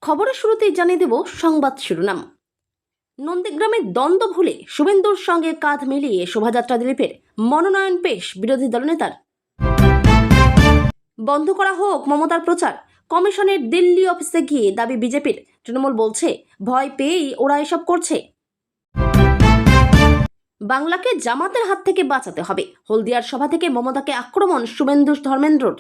খবরের শুরুতেই জানিয়ে দেব সংবাদ শিরোনাম। নন্দীগ্রামের দ্বন্দ্ব ভুলে শুভেন্দুর সঙ্গে কাঁধ মিলিয়ে শোভাযাত্রা দিলীপের, মনোনয়ন পেশ বিরোধী দলনেতার। বন্ধ করা হোক মমতার প্রচার, কমিশনের দিল্লি অফিসে গিয়ে দাবি বিজেপির। তৃণমূল বলছে ভয় পেয়েই ওরা এসব করছে। বাংলাকে জামাতের হাত থেকে বাঁচাতে হবে, হলদিয়ার সভা থেকে মমতাকে আক্রমণ শুভেন্দু ধর্মেন্দ্রর।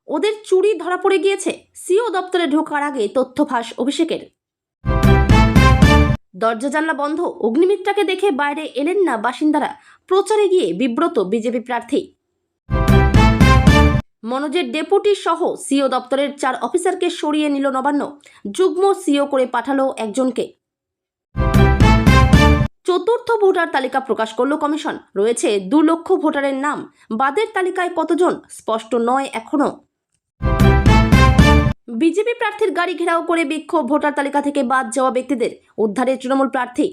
ওদের চুরি ধরা পড়ে গিয়েছে, সিও দপ্তরে ঢোকার আগে তথ্য ফাঁস অভিষেকের। দরজা জানলা বন্ধ, অগ্নিমিত্রাকে দেখে বাইরে এলেন না বাসিন্দারা, প্রচারে গিয়ে বিব্রত বিজেপি প্রার্থী। মনোজের ডেপুটি সহ সিও দপ্তরের 4 অফিসারকে সরিয়ে নিল নবান্ন, যুগ্ম সিও করে পাঠালো একজনকে। চতুর্থ ভোটার তালিকা প্রকাশ করল কমিশন, রয়েছে 2 লক্ষ ভোটারের নাম, বাদের তালিকায় কতজন স্পষ্ট নয় এখনো। বিজেপি প্রার্থীর গাড়ি ঘেরাও করে বিক্ষোভ, ভোটার তালিকা থেকে বাদ যাওয়া ব্যক্তিদের উদ্ধারে তৃণমূল প্রার্থী।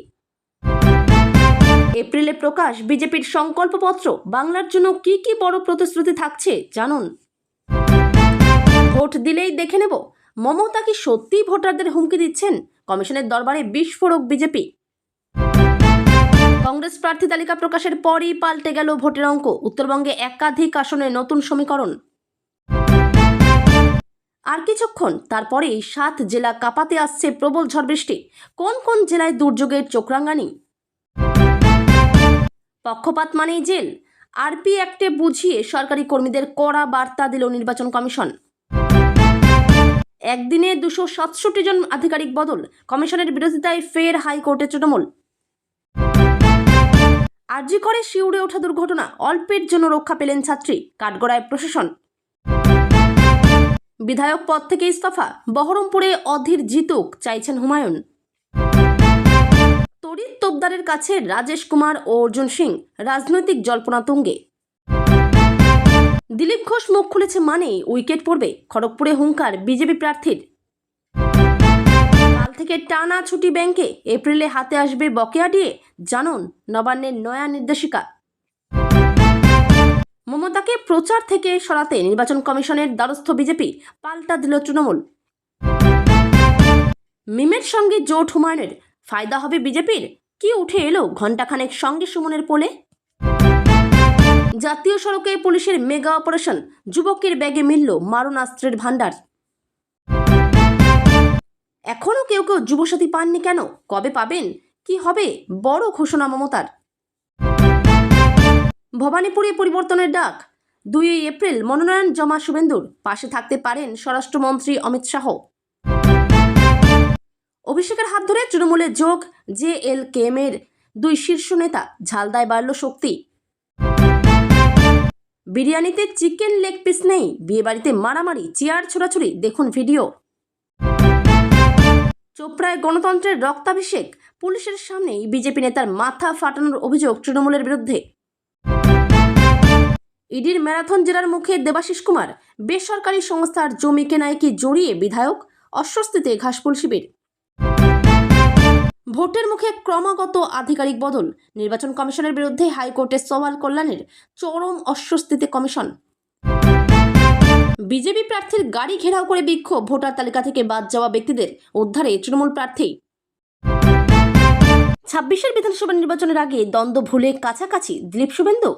এপ্রিলে প্রকাশ বিজেপির সংকল্পপত্র, বাংলার জন্য কি কি বড় প্রতিশ্রুতি থাকছে জানুন। ভোট দিলেই দেখে নেব, মমতা কি সত্যিই ভোটারদের হুমকি দিচ্ছেন? কমিশনের দরবারে বিস্ফোরক বিজেপি। কংগ্রেস প্রার্থী তালিকা প্রকাশের পরই পাল্টে গেল ভোটের অঙ্ক, উত্তরবঙ্গে একাধিক আসনে নতুন সমীকরণ। আর কিছুক্ষণ তারপরেই 7 জেলা কাঁপাতে আসছে প্রবল ঝড় বৃষ্টি, কোন কোন জেলায় দুর্যোগের চোখরাঙানি। পক্ষপাত মানেই জেল, আরপি অ্যাক্টে বুঝিয়ে সরকারি কর্মীদের কড়া বার্তা দিল নির্বাচন কমিশন। একদিনে 267 জন আধিকারিক বদল, কমিশনের বিরোধিতায় ফের হাইকোর্টে তৃণমূল। আরজি করে শিউরে ওঠা দুর্ঘটনা, অল্পের জন্য রক্ষা পেলেন ছাত্রী, কাঠগড়ায় প্রশাসন। বিধায়ক পদ থেকে ইস্তফা, বহরমপুরে অধীর জিতুক চাইছেন হুমায়ুন। তড়িৎ তোপদারের কাছে রাজেশ কুমার ও অর্জুন সিং, রাজনৈতিক জল্পনা তুঙ্গে। দিলীপ ঘোষ মুখ খুলেছে মানেই উইকেট পড়বে, খড়গপুরে হুঙ্কার বিজেপি প্রার্থীর। কাল থেকে টানা ছুটি ব্যাংকে, এপ্রিলে হাতে আসবে বকেয়া ডিএ, জানুন নবান্নের নয়া নির্দেশিকা। মমতাকে প্রচার থেকে সরাতে নির্বাচন কমিশনের দ্বারস্থ বিজেপি, পাল্টা দিল তৃণমূল। মিমের সঙ্গে জোট হুমায়ুনের, ফায়দা হবে বিজেপির, কি উঠে এলো ঘণ্টাখানেক সঙ্গে সুমনের পোলে। জাতীয় সড়কে পুলিশের মেগা অপারেশন, যুবকের ব্যাগে মিলল মারণাস্ত্রের ভান্ডার। এখনো কেউ কেউ যুবসাথী পাননি কেন, কবে পাবেন, কি হবে বড় ঘোষণা মমতার। ভবানীপুরে পরিবর্তনের ডাক, 2 এপ্রিল মনোনয়ন জমা শুভেন্দুর, পাশে থাকতে পারেন স্বরাষ্ট্রমন্ত্রী অমিত শাহ। অভিষেকের হাত ধরে তৃণমূলে যোগ JLKM এর 2 শীর্ষ নেতা, ঝালদায় বাড়ল শক্তি। বিরিয়ানিতে চিকেন লেগ পিস নেই, বিয়েবাড়িতে মারামারি, চেয়ার ছোড়াছুড়ি, দেখুন ভিডিও। চোপড়ায় গণতন্ত্রের রক্তাভিষেক, পুলিশের সামনেই বিজেপি নেতার মাথা ফাটানোর অভিযোগ তৃণমূলের বিরুদ্ধে। ইডির ম্যারাথন জেরার মুখে দেবাশিস কুমার, বেসরকারি সংস্থার জমি কেনায় কি জড়িয়ে বিধায়ক, অস্বস্তিতে ঘাসফুল শিবির। ভোটের মুখে ক্রমাগত আধিকারিক বদল, নির্বাচন কমিশনের বিরুদ্ধে হাইকোর্টে সওয়াল কল্যাণের, চরম অস্বস্তিতে কমিশন। বিজেপি প্রার্থীর গাড়ি ঘেরাও করে বিক্ষোভ, ভোটার তালিকা থেকে বাদ যাওয়া ব্যক্তিদের উদ্ধারে তৃণমূল প্রার্থী। 26 বিধানসভা নির্বাচনের আগে দ্বন্দ্ব ভুলে কাছাকাছি দিলীপ শুভেন্দু।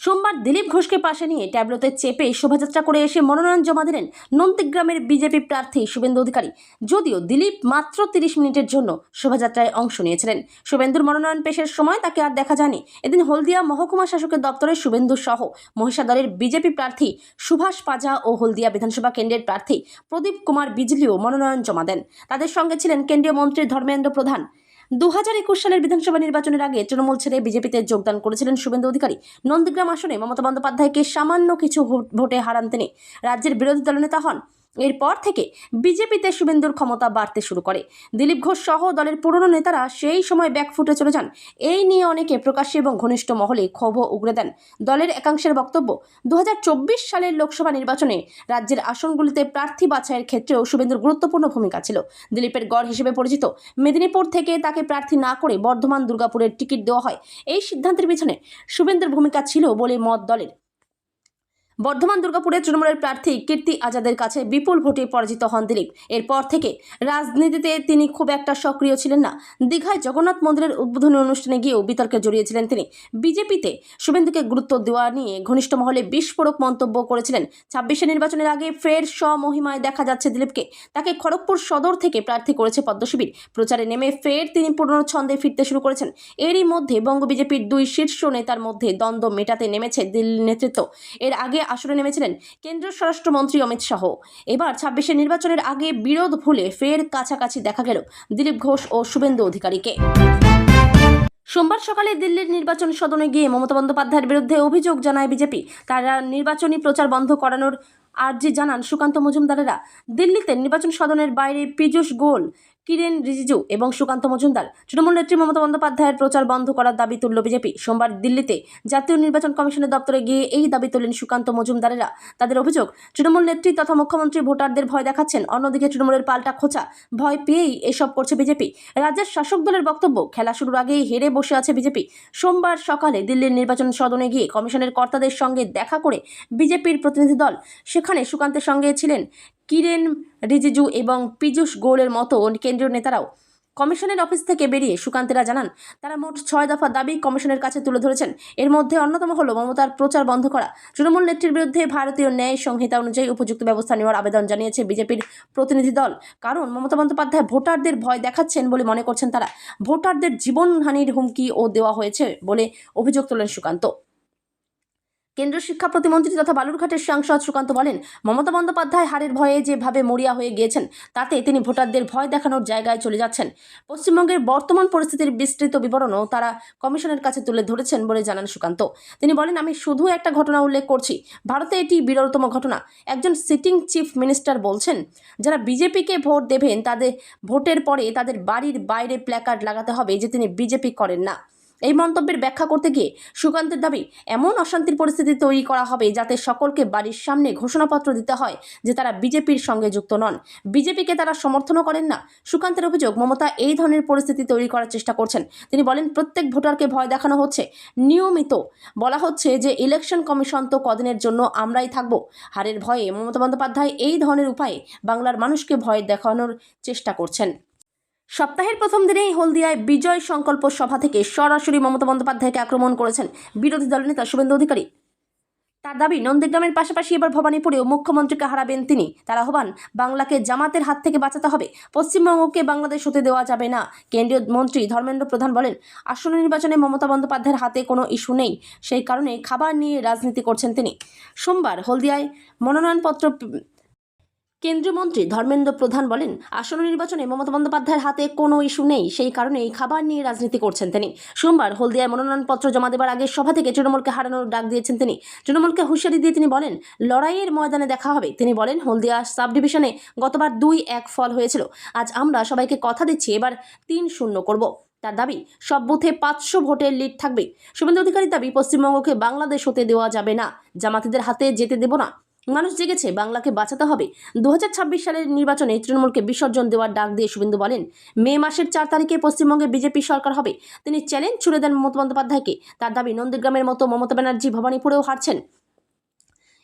সোমবার দিলীপ ঘোষকে পাশে নিয়ে ট্যাবলোতে চেপে শোভাযাত্রা করে এসে মনোনয়ন জমা দিলেন নন্দীগ্রামের বিজেপি প্রার্থী শুভেন্দু অধিকারী। যদিও দিলীপ মাত্র 30 মিনিটের জন্য শোভাযাত্রায় অংশ নিয়েছিলেন, শুভেন্দুর মনোনয়ন পেশের সময় তাকে আর দেখা যায়নি। এদিন হলদিয়া মহকুমা শাসকের দপ্তরে শুভেন্দু সহ মহিষাদলের বিজেপি প্রার্থী সুভাষ পাজা ও হলদিয়া বিধানসভা কেন্দ্রের প্রার্থী প্রদীপ কুমার বিজলিও মনোনয়ন জমা দেন। তাদের সঙ্গে ছিলেন কেন্দ্রীয় মন্ত্রী ধর্মেন্দ্র প্রধান। 2021 সালের বিধানসভা নির্বাচনের আগে তৃণমূল ছেড়ে বিজেপিতে যোগদান করেছিলেন শুভেন্দু অধিকারী। নন্দীগ্রাম আসনে মমতা বন্দ্যোপাধ্যায়কে সামান্য কিছু ভোটে হারান তিনি, রাজ্যের বিরোধী দলনেতা হন। এরপর থেকে বিজেপিতে শুভেন্দুর ক্ষমতা বাড়তে শুরু করে। দিলীপ ঘোষ সহ দলের পুরনো নেতারা সেই সময় ব্যাকফুটে চলে যান। এই নিয়ে অনেকে প্রকাশ্যে এবং ঘনিষ্ঠ মহলে ক্ষোভও উগরে দেন। দলের একাংশের বক্তব্য, 2024 সালের লোকসভা নির্বাচনে রাজ্যের আসনগুলিতে প্রার্থী বাছাইয়ের ক্ষেত্রেও শুভেন্দুর গুরুত্বপূর্ণ ভূমিকা ছিল। দিলীপের গড় হিসেবে পরিচিত মেদিনীপুর থেকে তাকে প্রার্থী না করে বর্ধমান দুর্গাপুরের টিকিট দেওয়া হয়। এই সিদ্ধান্তের পিছনে শুভেন্দুর ভূমিকা ছিল বলে মত দলের। বর্ধমান দুর্গাপুরে তৃণমূলের প্রার্থী কীর্তি আজাদের কাছে বিপুল ভোটে পরাজিত হন দিলীপ। এরপর থেকে রাজনীতিতে তিনি খুব একটা সক্রিয় ছিলেন না। দীঘায় জগন্নাথ মন্দিরের উদ্বোধনী অনুষ্ঠানে গিয়েও বিতর্কে জড়িয়েছিলেন তিনি। বিজেপিতে শুভেন্দুকে গুরুত্ব দেওয়া নিয়ে ঘনিষ্ঠ মহলে বিস্ফোরক মন্তব্য করেছিলেন। ২৬শে নির্বাচনের আগে ফের স্বমহিমায় দেখা যাচ্ছে দিলীপকে। তাকে খড়গপুর সদর থেকে প্রার্থী করেছে পদ্মশিবির। প্রচারে নেমে ফের তিনি পুরনো ছন্দে ফিরতে শুরু করেছেন। এরই মধ্যে বঙ্গ বিজেপির দুই শীর্ষ নেতার মধ্যে দ্বন্দ্ব মেটাতে নেমেছে দিল্লি নেতৃত্ব। এর আগে আসরে নেমেছিলেন কেন্দ্রীয় স্বরাষ্ট্রমন্ত্রী অমিত শাহ। এবার ২৬শে নির্বাচনের আগে বিরোধ ভুলে ফের কাছাকাছি দেখা গেল দিলীপ ঘোষ ও শুভেন্দু অধিকারীকে। সোমবার সকালে দিল্লির নির্বাচন সদনে গিয়ে মমতা বন্দ্যোপাধ্যায়ের বিরুদ্ধে অভিযোগ জানায় বিজেপি। তারা নির্বাচনী প্রচার বন্ধ করানোর আর্জি জানান সুকান্ত মজুমদারেরা। দিল্লিতে নির্বাচন সদনের বাইরে পীযূষ গোয়েল, কিরেন রিজিজু এবং সুকান্ত মজুমদার তৃণমূল নেত্রী মমতা বন্দ্যোপাধ্যায়ের প্রচার বন্ধ করার দাবি তুলল বিজেপি। সোমবার দিল্লিতে জাতীয় নির্বাচন কমিশনের দপ্তরে গিয়ে এই দাবি তোলেন সুকান্ত মজুমদারেরা। তাদের অভিযোগ, তৃণমূল নেত্রী তথা মুখ্যমন্ত্রী ভোটারদের ভয় দেখাচ্ছেন। অন্যদিকে তৃণমূলের পাল্টা খোঁচা, ভয় পেয়েই এসব করছে বিজেপি। রাজ্যের শাসক দলের বক্তব্য, খেলা শুরুর আগেই হেরে বসে আছে বিজেপি। সোমবার সকালে দিল্লির নির্বাচন সদনে গিয়ে কমিশনের কর্তাদের সঙ্গে দেখা করে বিজেপির প্রতিনিধি দল। সেখানে সুকান্তের সঙ্গে ছিলেন কিরেন রিজিজু এবং পীযূষ গোয়েলের মতো কেন্দ্রীয় নেতারাও। কমিশনের অফিস থেকে বেরিয়ে সুকান্তেরা জানান, তারা মোট ৬ দফা দাবি কমিশনের কাছে তুলে ধরেছেন। এর মধ্যে অন্যতম হল মমতার প্রচার বন্ধ করা। তৃণমূল নেত্রীর বিরুদ্ধে ভারতীয় ন্যায় সংহিতা অনুযায়ী উপযুক্ত ব্যবস্থা নেওয়ার আবেদন জানিয়েছে বিজেপির প্রতিনিধি দল। কারণ মমতা বন্দ্যোপাধ্যায় ভোটারদের ভয় দেখাচ্ছেন বলে মনে করছেন তারা। ভোটারদের জীবনহানির হুমকিও দেওয়া হয়েছে বলে অভিযোগ তোলেন সুকান্ত। কেন্দ্রীয় শিক্ষা প্রতিমন্ত্রী তথা বালুরঘাটের সাংসদ সুকান্ত বলেন, মমতা বন্দ্যোপাধ্যায় হারের ভয়ে যেভাবে মরিয়া হয়ে গিয়েছেন, তাতে তিনি ভোটারদের ভয় দেখানোর জায়গায় চলে যাচ্ছেন। পশ্চিমবঙ্গের বর্তমান পরিস্থিতির বিস্তৃত বিবরণও তারা কমিশনের কাছে তুলে ধরেছেন বলে জানান সুকান্ত। তিনি বলেন, আমি শুধু একটা ঘটনা উল্লেখ করছি, ভারতে এটি বিরলতম ঘটনা। একজন সিটিং চিফ মিনিস্টার বলছেন, যারা বিজেপিকে ভোট দেবেন তাদের ভোটের পরে তাদের বাড়ির বাইরে প্ল্যাকার্ড লাগাতে হবে যে তিনি বিজেপি করেন না। এই মন্তব্যের ব্যাখ্যা করতে গিয়ে সুকান্তের দাবি, এমন অশান্তির পরিস্থিতি তৈরি করা হবে যাতে সকলকে বাড়ির সামনে ঘোষণাপত্র দিতে হয় যে তারা বিজেপির সঙ্গে যুক্ত নন, বিজেপিকে তারা সমর্থনও করেন না। সুকান্তের অভিযোগ, মমতা এই ধরনের পরিস্থিতি তৈরি করার চেষ্টা করছেন। তিনি বলেন, প্রত্যেক ভোটারকে ভয় দেখানো হচ্ছে নিয়মিত। বলা হচ্ছে যে ইলেকশন কমিশন তো কদিনের জন্য আমরাই থাকব। হারের ভয়ে মমতা বন্দ্যোপাধ্যায় এই ধরনের উপায়ে বাংলার মানুষকে ভয় দেখানোর চেষ্টা করছেন। সপ্তাহের প্রথম দিনেই হলদিয়ায় বিজয় সংকল্প সভা থেকে সরাসরি মমতা বন্দ্যোপাধ্যায়কে আক্রমণ করেছেন বিরোধী দলনেতা শুভেন্দু অধিকারী। তার দাবি, নন্দীগ্রামের পাশাপাশি এবার ভবানীপুরেও মুখ্যমন্ত্রীকে হারাবেন তিনি। তার আহ্বান, বাংলাকে জামাতের হাত থেকে বাঁচাতে হবে, পশ্চিমবঙ্গকে বাংলাদেশ হতে দেওয়া যাবে না। কেন্দ্রীয় মন্ত্রী ধর্মেন্দ্র প্রধান বলেন, আসন্ন নির্বাচনে মমতা বন্দ্যোপাধ্যায়ের হাতে কোনো ইস্যু নেই, সেই কারণে খাবার নিয়ে রাজনীতি করছেন তিনি। সোমবার হলদিয়ায় মনোনয়নপত্র কেন্দ্রীয় মন্ত্রী ধর্মেন্দ্র প্রধান বলেন, আসন্ন নির্বাচনে মমতা বন্দ্যোপাধ্যায়ের হাতে কোনো ইস্যু নেই, সেই কারণেই খাবার নিয়ে রাজনীতি করছেন তিনি। সোমবার হলদিয়ায় মনোনয়নপত্র জমা দেওয়ার আগে সভা থেকে তৃণমূলকে হারানোর ডাক দিয়েছেন তিনি। তৃণমূলকে হুঁশিয়ারি দিয়ে তিনি বলেন, লড়াইয়ের ময়দানে দেখা হবে। তিনি বলেন, হলদিয়া সাব ডিভিশনে গতবার ২-১ ফল হয়েছিল। আজ আমরা সবাইকে কথা দিচ্ছি, এবার ৩-০ করব। তার দাবি, সব বুথে ৫০০ ভোটের লিড থাকবে। শুভেন্দু অধিকারীর দাবি, পশ্চিমবঙ্গকে বাংলাদেশ হতে দেওয়া যাবে না, জামাতিদের হাতে যেতে দেব না। মানুষ জেগেছে, বাংলাকে বাঁচাতে হবে। ২০২৬ সালের নির্বাচনে তৃণমূলকে বিসর্জন দেওয়ার ডাক দিয়ে শুভেন্দু বলেন, মে মাসের ৪ তারিখে পশ্চিমবঙ্গে বিজেপি সরকার হবে। তিনি চ্যালেঞ্জ ছুড়ে দেন মমতা বন্দ্যোপাধ্যায়কে। তার দাবি, নন্দীগ্রামের মতো মমতা ব্যানার্জি ভবানীপুরেও হারছেন।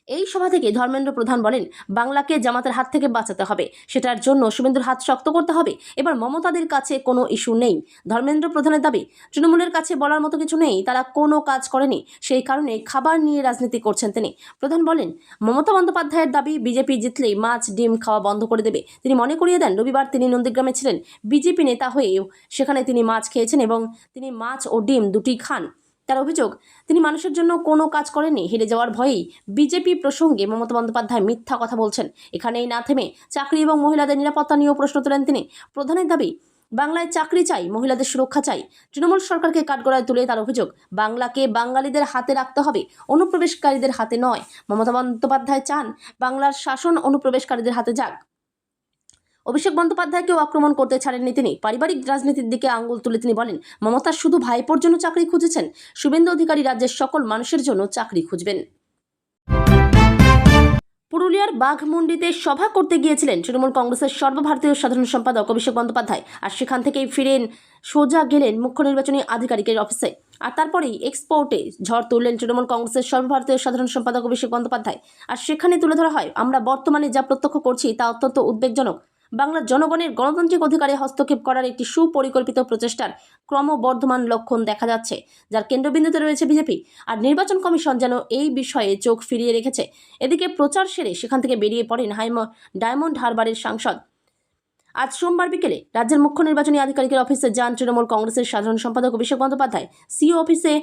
এই সভা থেকে ধর্মেন্দ্র প্রধান বলেন, বাংলাকে জামাতের হাত থেকে বাঁচাতে হবে, সেটার জন্য শুভেন্দুর হাত শক্ত করতে হবে। এবার মমতাদের কাছে কোনো ইস্যু নেই। ধর্মেন্দ্র প্রধানের দাবি, তৃণমূলের কাছে বলার মতো কিছু নেই, তারা কোনো কাজ করেনি, সেই কারণে খাবার নিয়ে রাজনীতি করছেন তিনি। প্রধান বলেন, মমতা বন্দ্যোপাধ্যায়ের দাবি, বিজেপি জিতলেই মাছ ডিম খাওয়া বন্ধ করে দেবে। তিনি মনে করিয়ে দেন, রবিবার তিনি নন্দীগ্রামে ছিলেন। বিজেপি নেতা হয়েও সেখানে তিনি মাছ খেয়েছেন এবং তিনি মাছ ও ডিম দুটি খান। তার অভিযোগ, তিনি মানুষের জন্য কোনো কাজ করেননি। হেরে যাওয়ার ভয়েই বিজেপি প্রসঙ্গে মমতা বন্দ্যোপাধ্যায় মিথ্যা কথা বলছেন। এখানেই না থেমে চাকরি এবং মহিলাদের নিরাপত্তা নিয়েও প্রশ্ন তোলেন তিনি। প্রধানের দাবি, বাংলায় চাকরি চাই, মহিলাদের সুরক্ষা চাই। তৃণমূল সরকারকে কাঠগড়ায় তুলে তার অভিযোগ, বাংলাকে বাঙালিদের হাতে রাখতে হবে, অনুপ্রবেশকারীদের হাতে নয়। মমতা বন্দ্যোপাধ্যায় চান বাংলার শাসন অনুপ্রবেশকারীদের হাতে যাক। অভিষেক বন্দ্যোপাধ্যায়কেও আক্রমণ করতে ছাড়েননি তিনি। পারিবারিক রাজনীতির দিকে আঙুল তুলে তিনি বলেন, মমতা শুধু ভাইপোর জন্য চাকরি খুঁজেছেন, শুভেন্দু অধিকারী রাজ্যের সকল মানুষের জন্য চাকরি খুঁজবেন। পুরুলিয়ার বাঘমুন্ডিতে সভা করতে গিয়েছিলেন তৃণমূল কংগ্রেসের সর্বভারতীয় সাধারণ সম্পাদক অভিষেক বন্দ্যোপাধ্যায়। আর সেখান থেকেই ফিরেন সোজা গেলেন মুখ্য নির্বাচনী আধিকারিকের অফিসে। আর তারপরেই এক্সপোর্টে ঝড় তুললেন তৃণমূল কংগ্রেসের সর্বভারতীয় সাধারণ সম্পাদক অভিষেক বন্দ্যোপাধ্যায়। আর সেখানে তুলে ধরা হয়, আমরা বর্তমানে যা প্রত্যক্ষ করছি তা অত্যন্ত উদ্বেগজনক। বাংলার জনগণের গণতান্ত্রিক অধিকারে হস্তক্ষেপ করার একটি সুপরিকল্পিত প্রচেষ্টার ক্রমবর্ধমান লক্ষণ দেখা যাচ্ছে, যার কেন্দ্রবিন্দুতে রয়েছে বিজেপি। আর নির্বাচন কমিশন যেন এই বিষয়ে চোখ ফিরিয়ে রেখেছে। এদিকে প্রচার সেরে সেখান থেকে বেরিয়ে পড়েন ডায়মন্ড হারবারের সাংসদ। আজ সোমবার বিকেলে রাজ্যের মুখ্য নির্বাচনী আধিকারিকের অফিসে যান তৃণমূল কংগ্রেসের সাধারণ সম্পাদক অভিষেক বন্দ্যোপাধ্যায়। সিও অফিসে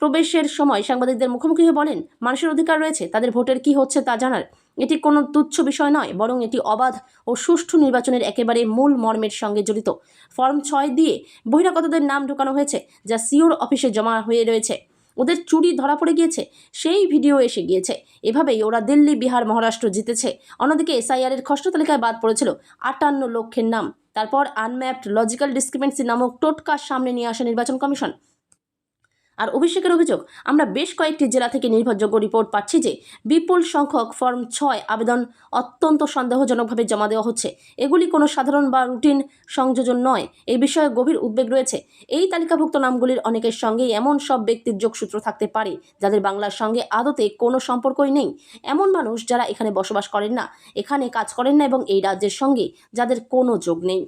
প্রবেশের সময় সাংবাদিকদের মুখোমুখি হয়ে বলেন, মানুষের অধিকার রয়েছে তাদের ভোটের কি হচ্ছে তা জানার। এটি কোনো তুচ্ছ বিষয় নয়, বরং এটি অবাধ ও সুষ্ঠু নির্বাচনের একেবারে মূল মর্মের সঙ্গে জড়িত। ফর্ম 6 দিয়ে বহিরাগতদের নাম ঢোকানো হয়েছে, যা সিওর অফিসে জমা হয়ে রয়েছে। ওদের চুরি ধরা পড়ে গিয়েছে, সেই ভিডিও এসে গিয়েছে। এভাবেই ওরা দিল্লি, বিহার, মহারাষ্ট্র জিতেছে। অন্যদিকে এসআইআর-এর খসড়া তালিকায় বাদ পড়েছিল 58 লক্ষের নাম। তারপর আনম্যাপড লজিক্যাল ডিসক্রিপেন্সি নামক টোটকা সামনে নিয়ে আসে নির্বাচন কমিশন। আর অভিষেকের অভিযোগ, আমরা বেশ কয়েকটি জেলা থেকে নির্ভরযোগ্য রিপোর্ট পাচ্ছি যে বিপুল সংখ্যক ফর্ম 6 আবেদন অত্যন্ত সন্দেহজনকভাবে জমা দেওয়া হচ্ছে। এগুলি কোনো সাধারণ বা রুটিন সংযোজন নয়। এই বিষয়ে গভীর উদ্বেগ রয়েছে। এই তালিকাভুক্ত নামগুলির অনেকের সঙ্গেই এমন সব ব্যক্তির যোগসূত্র থাকতে পারে যাদের বাংলার সঙ্গে আদতে কোনো সম্পর্কই নেই। এমন মানুষ যারা এখানে বসবাস করেন না, এখানে কাজ করেন না এবং এই রাজ্যের সঙ্গে যাদের কোনো যোগ নেই।